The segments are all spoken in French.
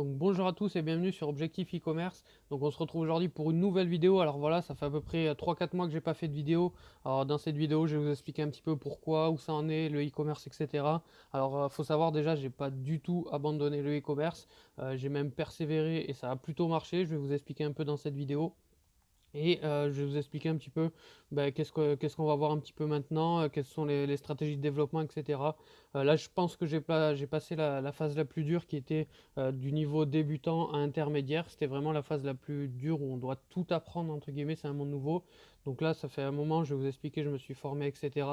Donc bonjour à tous et bienvenue sur Objectif e-commerce. Donc on se retrouve aujourd'hui pour une nouvelle vidéo. Alors voilà, ça fait à peu près 3-4 mois que j'ai pas fait de vidéo. Alors dans cette vidéo, je vais vous expliquer un petit peu pourquoi, où ça en est, le e-commerce, etc. Alors faut savoir déjà, j'ai pas du tout abandonné le e-commerce. J'ai même persévéré et ça a plutôt marché. Je vais vous expliquer un peu dans cette vidéo. Et je vais vous expliquer un petit peu qu'est-ce qu'on va voir un petit peu maintenant, quelles sont les stratégies de développement, etc. Là, je pense que j'ai passé la phase la plus dure qui était du niveau débutant à intermédiaire. C'était vraiment la phase la plus dure où on doit tout apprendre, entre guillemets, c'est un monde nouveau. Donc là, ça fait un moment, je vais vous expliquer, je me suis formé, etc.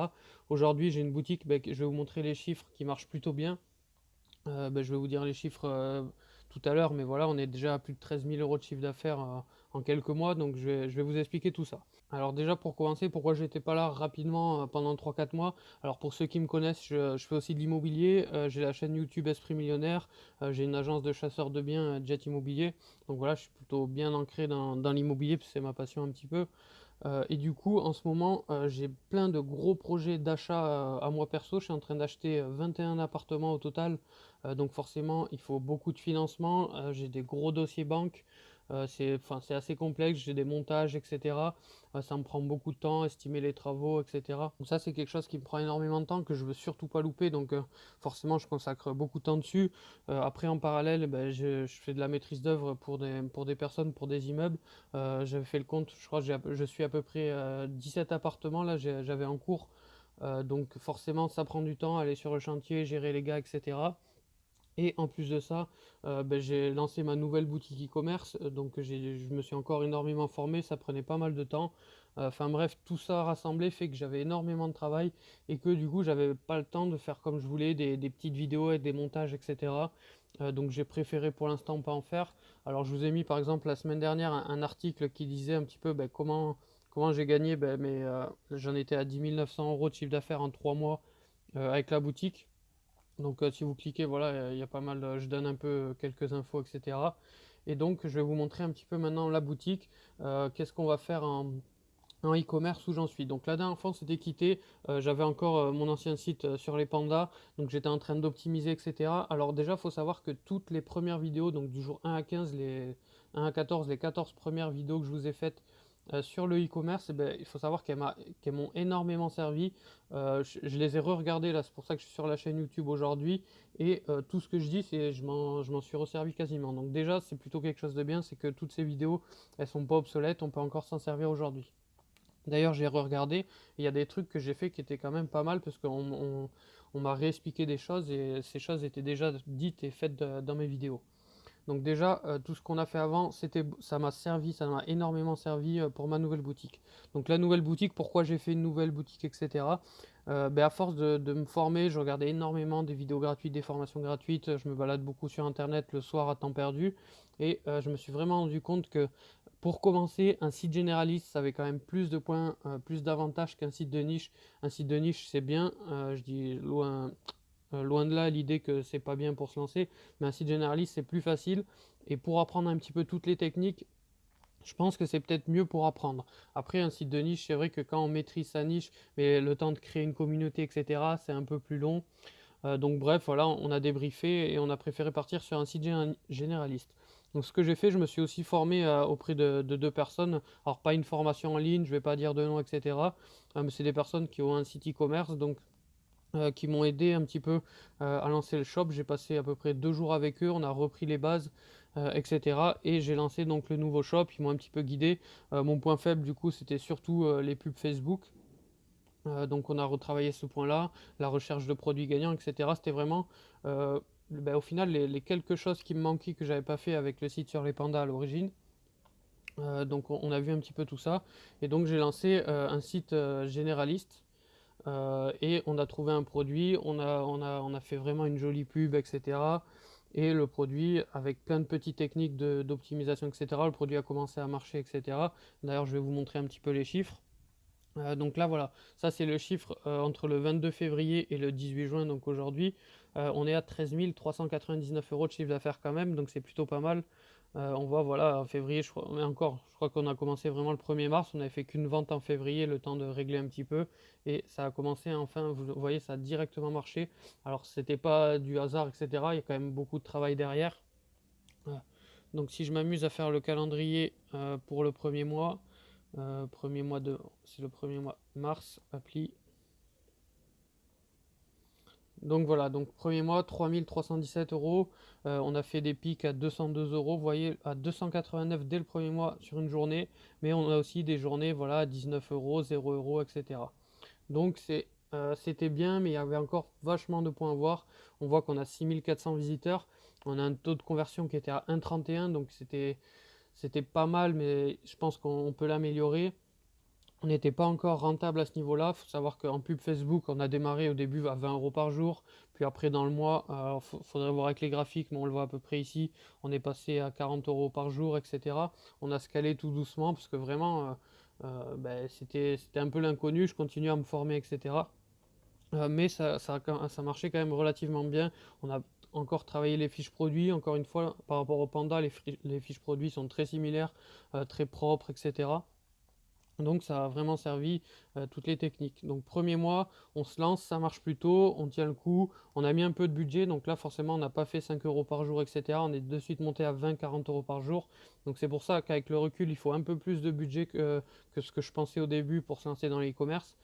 Aujourd'hui, j'ai une boutique, je vais vous montrer les chiffres qui marchent plutôt bien. Je vais vous dire les chiffres tout à l'heure, mais voilà, on est déjà à plus de 13 000 euros de chiffre d'affaires en quelques mois, donc je vais vous expliquer tout ça. Alors déjà pour commencer, pourquoi j'étais pas là rapidement pendant 3-4 mois. Alors pour ceux qui me connaissent, je fais aussi de l'immobilier, j'ai la chaîne YouTube Esprit Millionnaire, j'ai une agence de chasseurs de biens, Jet Immobilier, donc voilà, je suis plutôt bien ancré dans l'immobilier, parce que c'est ma passion un petit peu. Et du coup, en ce moment, j'ai plein de gros projets d'achat à moi perso. Je suis en train d'acheter 21 appartements au total. Donc forcément, il faut beaucoup de financement. J'ai des gros dossiers banques. C'est assez complexe. J'ai des montages, etc. Ça me prend beaucoup de temps, estimer les travaux, etc. Donc ça, c'est quelque chose qui me prend énormément de temps, que je veux surtout pas louper. Donc forcément, je consacre beaucoup de temps dessus. Après, en parallèle, je fais de la maîtrise d'œuvre pour des personnes, pour des immeubles. J'avais fait le compte, je crois que je suis à peu près 17 appartements là, j'avais en cours. Donc forcément, ça prend du temps, aller sur le chantier, gérer les gars, etc. Et en plus de ça, j'ai lancé ma nouvelle boutique e-commerce, donc je me suis encore énormément formé, ça prenait pas mal de temps. Enfin bref, tout ça rassemblé fait que j'avais énormément de travail et que du coup, j'avais pas le temps de faire comme je voulais, des petites vidéos avec des montages, etc. Donc j'ai préféré pour l'instant pas en faire. Alors je vous ai mis par exemple la semaine dernière un article qui disait un petit peu comment j'ai gagné, j'en étais à 10 900 € de chiffre d'affaires en 3 mois avec la boutique. Donc si vous cliquez, voilà, il y a pas mal, je donne un peu quelques infos, etc. Et donc je vais vous montrer un petit peu maintenant la boutique, qu'est-ce qu'on va faire en e-commerce où j'en suis. Donc la dernière fois on s'était quitté, j'avais encore mon ancien site sur les pandas, donc j'étais en train d'optimiser, etc. Alors déjà il faut savoir que toutes les premières vidéos, donc du jour 1 à 15, les 1 à 14, les 14 premières vidéos que je vous ai faites sur le e-commerce, il faut savoir qu'elles m'ont énormément servi. Je les ai re-regardées là, c'est pour ça que je suis sur la chaîne YouTube aujourd'hui. Et tout ce que je dis, je m'en suis resservi quasiment. Donc déjà, c'est plutôt quelque chose de bien, c'est que toutes ces vidéos, elles sont pas obsolètes, on peut encore s'en servir aujourd'hui. D'ailleurs, j'ai re-regardé, il y a des trucs que j'ai fait qui étaient quand même pas mal parce qu'on m'a réexpliqué des choses et ces choses étaient déjà dites et faites dans mes vidéos. Donc déjà, tout ce qu'on a fait avant, ça m'a servi, ça m'a énormément servi pour ma nouvelle boutique. Donc la nouvelle boutique, pourquoi j'ai fait une nouvelle boutique, etc. À force de me former, je regardais énormément des vidéos gratuites, des formations gratuites, je me balade beaucoup sur Internet le soir à temps perdu, et je me suis vraiment rendu compte que pour commencer, un site généraliste, ça avait quand même plus de points, plus d'avantages qu'un site de niche. Un site de niche, c'est bien, je dis loin de là l'idée que c'est pas bien pour se lancer, mais un site généraliste c'est plus facile. Et pour apprendre un petit peu toutes les techniques, je pense que c'est peut-être mieux pour apprendre. Après, un site de niche, c'est vrai que quand on maîtrise sa niche, mais le temps de créer une communauté, etc., c'est un peu plus long. Donc bref, voilà, on a débriefé et on a préféré partir sur un site généraliste. Donc ce que j'ai fait, je me suis aussi formé auprès de deux personnes. Alors pas une formation en ligne, je vais pas dire de nom, etc. Mais c'est des personnes qui ont un site e-commerce, donc qui m'ont aidé un petit peu à lancer le shop. J'ai passé à peu près 2 jours avec eux, on a repris les bases, etc. Et j'ai lancé donc le nouveau shop, ils m'ont un petit peu guidé. Mon point faible du coup c'était surtout les pubs Facebook. Donc on a retravaillé ce point-là, la recherche de produits gagnants, etc. C'était vraiment, au final, les quelques choses qui me manquaient que j'avais pas fait avec le site sur les pandas à l'origine. Donc on a vu un petit peu tout ça. Et donc j'ai lancé un site généraliste et on a trouvé un produit, on a fait vraiment une jolie pub, etc. Et le produit, avec plein de petites techniques d'optimisation, etc., le produit a commencé à marcher, etc. D'ailleurs, je vais vous montrer un petit peu les chiffres. Donc là, voilà, ça c'est le chiffre entre le 22 février et le 18 juin, donc aujourd'hui. On est à 13 399 euros de chiffre d'affaires quand même, donc c'est plutôt pas mal. On voit, voilà, en février, mais encore, je crois qu'on a commencé vraiment le 1er mars, on n'avait fait qu'une vente en février, le temps de régler un petit peu, et ça a commencé, enfin, vous voyez, ça a directement marché. Alors, c'était pas du hasard, etc., il y a quand même beaucoup de travail derrière. Voilà. Donc si je m'amuse à faire le calendrier pour le premier mois, c'est le premier mois mars, appli. Donc voilà, donc premier mois, 3317 euros. On a fait des pics à 202 euros, vous voyez, à 289 dès le premier mois sur une journée. Mais on a aussi des journées, voilà, à 19 euros, 0 euros, etc. Donc c'était bien, mais il y avait encore vachement de points à voir. On voit qu'on a 6400 visiteurs. On a un taux de conversion qui était à 1,31, donc c'était pas mal, mais je pense qu'on peut l'améliorer. On n'était pas encore rentable à ce niveau-là. Il faut savoir qu'en pub Facebook, on a démarré au début à 20 euros par jour. Puis après, dans le mois, il faudrait voir avec les graphiques, mais on le voit à peu près ici. On est passé à 40 euros par jour, etc. On a scalé tout doucement parce que vraiment, ben, c'était un peu l'inconnu. Je continue à me former, etc. Mais ça marchait quand même relativement bien. On a encore travaillé les fiches produits. Encore une fois, par rapport au Panda, les fiches produits sont très similaires, très propres, etc. Donc ça a vraiment servi toutes les techniques. Donc premier mois, on se lance, ça marche plutôt, on tient le coup, on a mis un peu de budget, donc là forcément on n'a pas fait 5 euros par jour, etc. On est de suite monté à 20-40 euros par jour. Donc c'est pour ça qu'avec le recul, il faut un peu plus de budget que ce que je pensais au début pour se lancer dans l'e-commerce.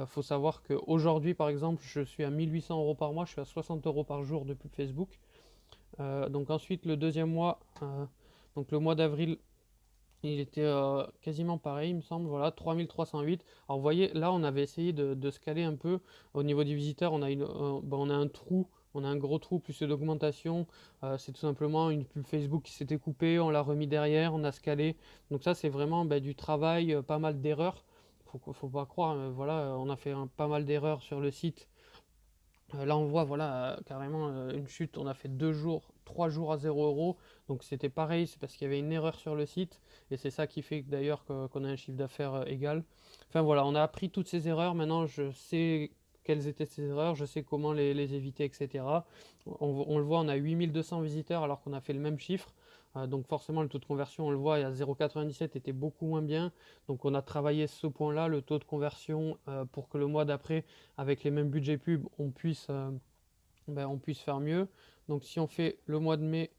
Faut savoir qu'aujourd'hui par exemple, je suis à 1800 euros par mois, je suis à 60 euros par jour de pub Facebook. Donc ensuite le deuxième mois, donc le mois d'avril, il était quasiment pareil, il me semble, voilà, 3308. Alors vous voyez, là on avait essayé de scaler un peu. Au niveau des visiteurs, on a un trou, on a un gros trou plus d'augmentation. C'est tout simplement une pub Facebook qui s'était coupée, on l'a remis derrière, on a scalé. Donc ça c'est vraiment du travail, pas mal d'erreurs. Faut pas croire, voilà, on a fait pas mal d'erreurs sur le site. Là, on voit, voilà, carrément une chute. On a fait 2 jours, 3 jours à 0 euros. Donc c'était pareil, c'est parce qu'il y avait une erreur sur le site. Et c'est ça qui fait d'ailleurs qu'on a un chiffre d'affaires égal. Enfin voilà, on a appris toutes ces erreurs. Maintenant, je sais quelles étaient ces erreurs, je sais comment les éviter, etc. On le voit, on a 8200 visiteurs alors qu'on a fait le même chiffre. Donc forcément, le taux de conversion, on le voit, à 0,97 était beaucoup moins bien. Donc on a travaillé ce point-là, le taux de conversion, pour que le mois d'après, avec les mêmes budgets pub, on puisse faire mieux. Donc si on fait le mois de mai,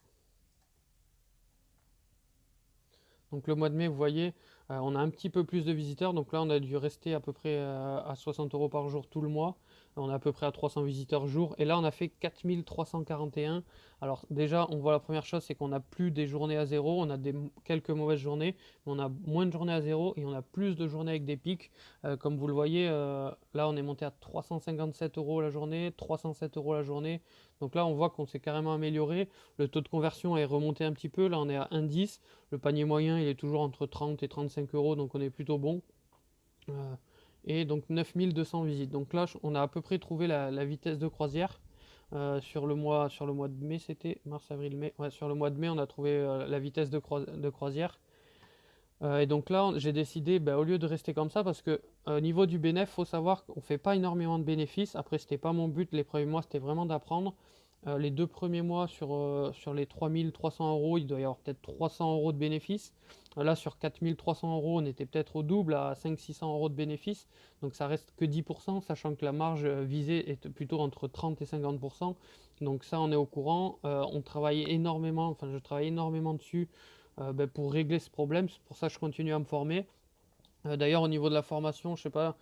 donc le mois de mai, vous voyez, on a un petit peu plus de visiteurs. Donc là, on a dû rester à peu près à 60 euros par jour tout le mois. On est à peu près à 300 visiteurs jour. Et là, on a fait 4341. Alors déjà, on voit la première chose, c'est qu'on n'a plus des journées à zéro. On a quelques mauvaises journées, mais on a moins de journées à zéro et on a plus de journées avec des pics. Comme vous le voyez, là, on est monté à 357 euros la journée, 307 euros la journée. Donc là, on voit qu'on s'est carrément amélioré. Le taux de conversion est remonté un petit peu. Là, on est à 1,10. Le panier moyen, il est toujours entre 30 et 35 euros, donc on est plutôt bon. Et donc 9200 visites. Donc là, on a à peu près trouvé la vitesse de croisière. Sur le mois de mai, c'était mars, avril, mai. Ouais, sur le mois de mai, on a trouvé la vitesse de croisière. Et donc là, j'ai décidé, au lieu de rester comme ça, parce que au niveau du bénéfice, faut savoir qu'on fait pas énormément de bénéfices. Après, c'était pas mon but. Les premiers mois, c'était vraiment d'apprendre. Les 2 premiers mois, sur les 3300 euros, il doit y avoir peut-être 300 euros de bénéfices. Là, sur 4300 euros, on était peut-être au double, à 500-600 euros de bénéfices. Donc ça reste que 10%, sachant que la marge visée est plutôt entre 30 et 50%. Donc ça, on est au courant. On travaille énormément, enfin je travaille énormément dessus pour régler ce problème. C'est pour ça que je continue à me former. D'ailleurs, au niveau de la formation, je sais pas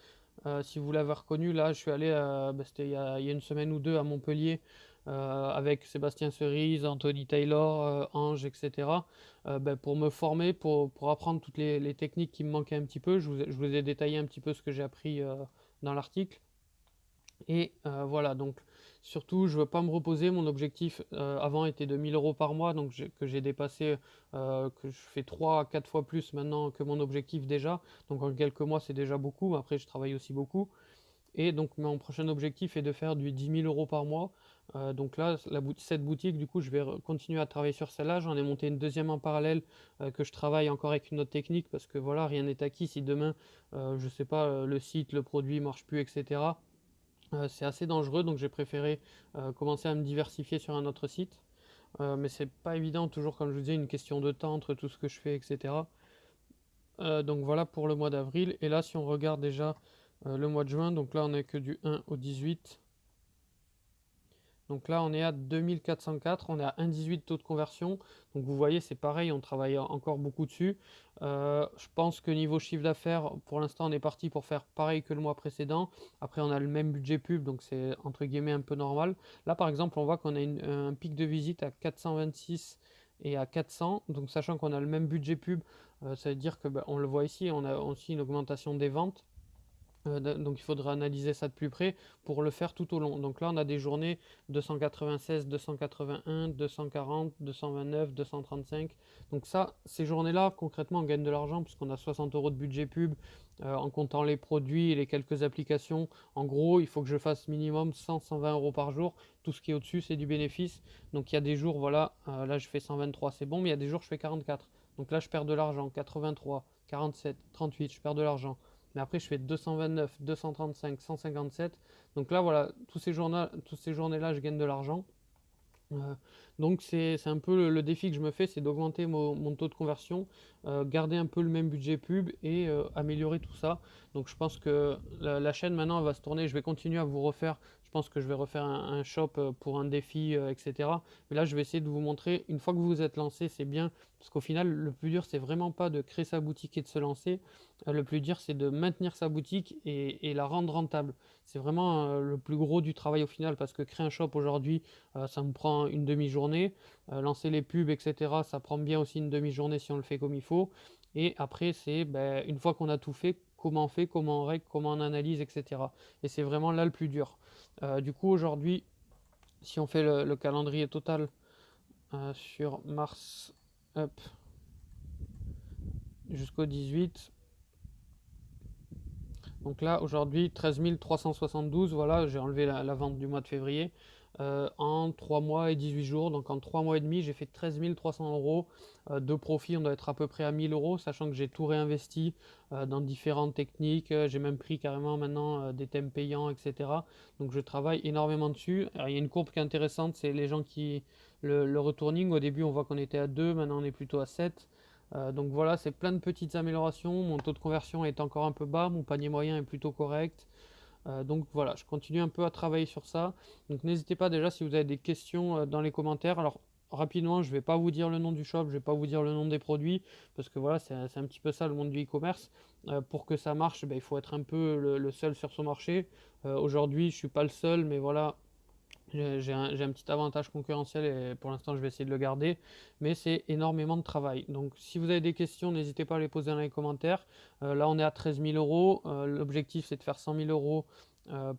si vous l'avez reconnu, là, je suis allé, c'était il y a une semaine ou deux à Montpellier avec Sébastien Cerise, Anthony Taylor, Ange, etc. Pour me former, pour apprendre toutes les techniques qui me manquaient un petit peu. Je vous ai détaillé un petit peu ce que j'ai appris dans l'article. Et voilà, donc surtout, je ne veux pas me reposer. Mon objectif avant était de 1000 euros par mois, donc que j'ai dépassé, que je fais 3 à 4 fois plus maintenant que mon objectif déjà. Donc en quelques mois, c'est déjà beaucoup. Après, je travaille aussi beaucoup. Et donc mon prochain objectif est de faire du 10 000 euros par mois. Donc là, cette boutique, du coup, je vais continuer à travailler sur celle-là. J'en ai monté une deuxième en parallèle que je travaille encore avec une autre technique parce que voilà, rien n'est acquis. Si demain, je sais pas, le site, le produit marche plus, etc. C'est assez dangereux, donc j'ai préféré commencer à me diversifier sur un autre site. Mais c'est pas évident, toujours comme je vous disais, une question de temps entre tout ce que je fais, etc. Donc voilà pour le mois d'avril. Et là, si on regarde déjà le mois de juin, donc là on est que du 1 au 18. Donc là, on est à 2404, on est à 1,18 taux de conversion. Donc vous voyez, c'est pareil, on travaille encore beaucoup dessus. Je pense que niveau chiffre d'affaires, pour l'instant, on est parti pour faire pareil que le mois précédent. Après, on a le même budget pub, donc c'est entre guillemets un peu normal. Là, par exemple, on voit qu'on a un pic de visite à 426 et à 400. Donc sachant qu'on a le même budget pub, ça veut dire que, on le voit ici, on a aussi une augmentation des ventes. Donc il faudra analyser ça de plus près pour le faire tout au long. Donc là, on a des journées 296, 281, 240, 229, 235. Donc ça, ces journées-là, concrètement, on gagne de l'argent puisqu'on a 60 euros de budget pub en comptant les produits et les quelques applications. En gros, il faut que je fasse minimum 100, 120 euros par jour. Tout ce qui est au-dessus, c'est du bénéfice. Donc il y a des jours, voilà, là je fais 123, c'est bon, mais il y a des jours, je fais 44. Donc là, je perds de l'argent. 83, 47, 38, je perds de l'argent. Mais après, je fais 229, 235, 157. Donc là, voilà, tous ces journées-là, je gagne de l'argent. Euh, donc c'est un peu le défi que je me fais, c'est d'augmenter mon taux de conversion, garder un peu le même budget pub et améliorer tout ça. Donc je pense que la chaîne maintenant elle va se tourner, je vais continuer à vous refaire, je pense que je vais refaire un shop pour un défi, etc. Mais là je vais essayer de vous montrer, une fois que vous vous êtes lancé, c'est bien, parce qu'au final le plus dur c'est vraiment pas de créer sa boutique et de se lancer, le plus dur c'est de maintenir sa boutique et la rendre rentable. C'est vraiment le plus gros du travail au final, parce que créer un shop aujourd'hui, ça me prend une demi-journée. Lancer les pubs, etc., ça prend bien aussi une demi-journée si on le fait comme il faut. Et après, c'est une fois qu'on a tout fait, comment on fait, comment on règle, comment on analyse, etc. Et c'est vraiment là le plus dur. Du coup, aujourd'hui, si on fait le calendrier total sur mars hop, jusqu'au 18, donc là, aujourd'hui, 13 372, voilà, j'ai enlevé la vente du mois de février. En 3 mois et 18 jours, donc en 3 mois et demi, j'ai fait 13 300 euros de profit. On doit être à peu près à 1000 euros, sachant que j'ai tout réinvesti dans différentes techniques. J'ai même pris carrément maintenant des thèmes payants, etc. Donc je travaille énormément dessus. Alors, il y a une courbe qui est intéressante, c'est les gens qui... Le returning, au début, on voit qu'on était à 2, maintenant on est plutôt à 7. Donc voilà, c'est plein de petites améliorations. Mon taux de conversion est encore un peu bas, mon panier moyen est plutôt correct. Donc voilà, je continue un peu à travailler sur ça. Donc n'hésitez pas déjà si vous avez des questions dans les commentaires. Alors rapidement, je ne vais pas vous dire le nom du shop, je ne vais pas vous dire le nom des produits, parce que voilà, c'est un petit peu ça le monde du e-commerce. Pour que ça marche, il faut être un peu le seul sur son marché. Aujourd'hui, je ne suis pas le seul, mais voilà, j'ai un petit avantage concurrentiel et pour l'instant je vais essayer de le garder, mais c'est énormément de travail. Donc si vous avez des questions, n'hésitez pas à les poser dans les commentaires. Là on est à 13 000 euros, l'objectif c'est de faire 100 000 euros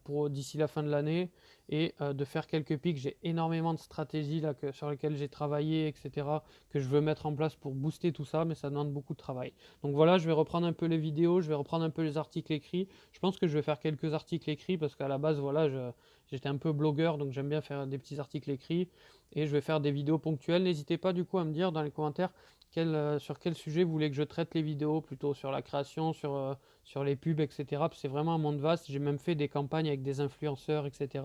pour d'ici la fin de l'année et de faire quelques pics. J'ai énormément de stratégies là, sur lesquelles j'ai travaillé, etc., que je veux mettre en place pour booster tout ça, mais ça demande beaucoup de travail. Donc voilà, je vais reprendre un peu les vidéos, je vais reprendre un peu les articles écrits. Je pense que je vais faire quelques articles écrits parce qu'à la base, voilà, j'étais un peu blogueur, donc j'aime bien faire des petits articles écrits et je vais faire des vidéos ponctuelles. N'hésitez pas du coup à me dire dans les commentaires sur quel sujet vous voulez que je traite les vidéos, plutôt sur la création, sur les pubs, etc. C'est vraiment un monde vaste. J'ai même fait des campagnes avec des influenceurs, etc.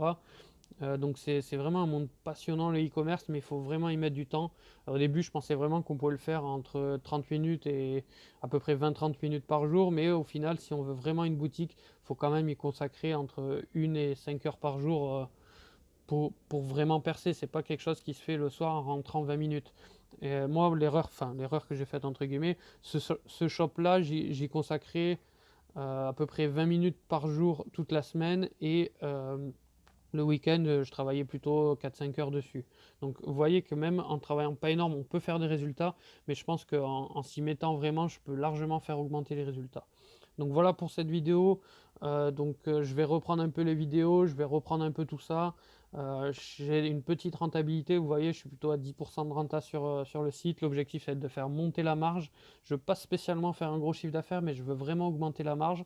Donc c'est vraiment un monde passionnant le e-commerce, mais il faut vraiment y mettre du temps. Alors, au début, je pensais vraiment qu'on pouvait le faire entre 30 minutes et à peu près 20-30 minutes par jour, mais au final, si on veut vraiment une boutique, il faut quand même y consacrer entre 1 et 5 heures par jour pour vraiment percer. C'est pas quelque chose qui se fait le soir en rentrant 20 minutes. Et moi, l'erreur que j'ai faite, entre guillemets, ce shop-là, j'y consacrais à peu près 20 minutes par jour toute la semaine et le week-end, je travaillais plutôt 4-5 heures dessus. Donc vous voyez que même en travaillant pas énorme, on peut faire des résultats, mais je pense qu'en s'y mettant vraiment, je peux largement faire augmenter les résultats. Donc voilà pour cette vidéo. Je vais reprendre un peu les vidéos, je vais reprendre un peu tout ça. J'ai une petite rentabilité, vous voyez, je suis plutôt à 10% de renta sur le site. L'objectif c'est de faire monter la marge. Je ne veux pas spécialement faire un gros chiffre d'affaires, mais je veux vraiment augmenter la marge.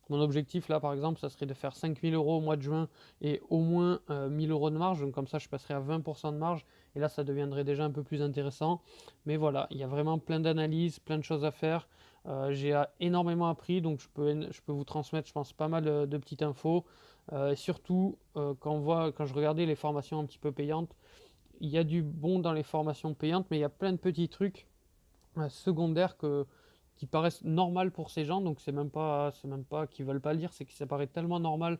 Mon objectif là par exemple, ça serait de faire 5 000 euros au mois de juin et au moins 1000 euros de marge. Donc comme ça, je passerai à 20% de marge. Et là, ça deviendrait déjà un peu plus intéressant. Mais voilà, il y a vraiment plein d'analyses, plein de choses à faire. J'ai énormément appris, donc je peux vous transmettre, je pense, pas mal de petites infos. Et surtout, quand je regardais les formations un petit peu payantes, il y a du bon dans les formations payantes, mais il y a plein de petits trucs secondaires qui paraissent normales pour ces gens, donc c'est même pas qu'ils veulent pas le dire, c'est que ça paraît tellement normal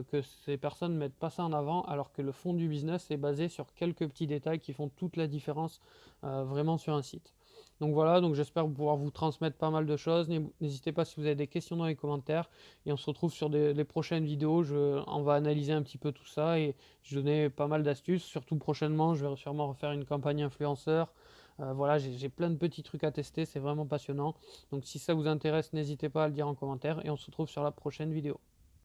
que ces personnes mettent pas ça en avant, alors que le fond du business est basé sur quelques petits détails qui font toute la différence vraiment sur un site. Donc voilà, donc j'espère pouvoir vous transmettre pas mal de choses. N'hésitez pas si vous avez des questions dans les commentaires. Et on se retrouve sur les prochaines vidéos. On va analyser un petit peu tout ça et je donner pas mal d'astuces. Surtout prochainement, je vais sûrement refaire une campagne influenceur. Voilà, j'ai plein de petits trucs à tester. C'est vraiment passionnant. Donc si ça vous intéresse, n'hésitez pas à le dire en commentaire. Et on se retrouve sur la prochaine vidéo.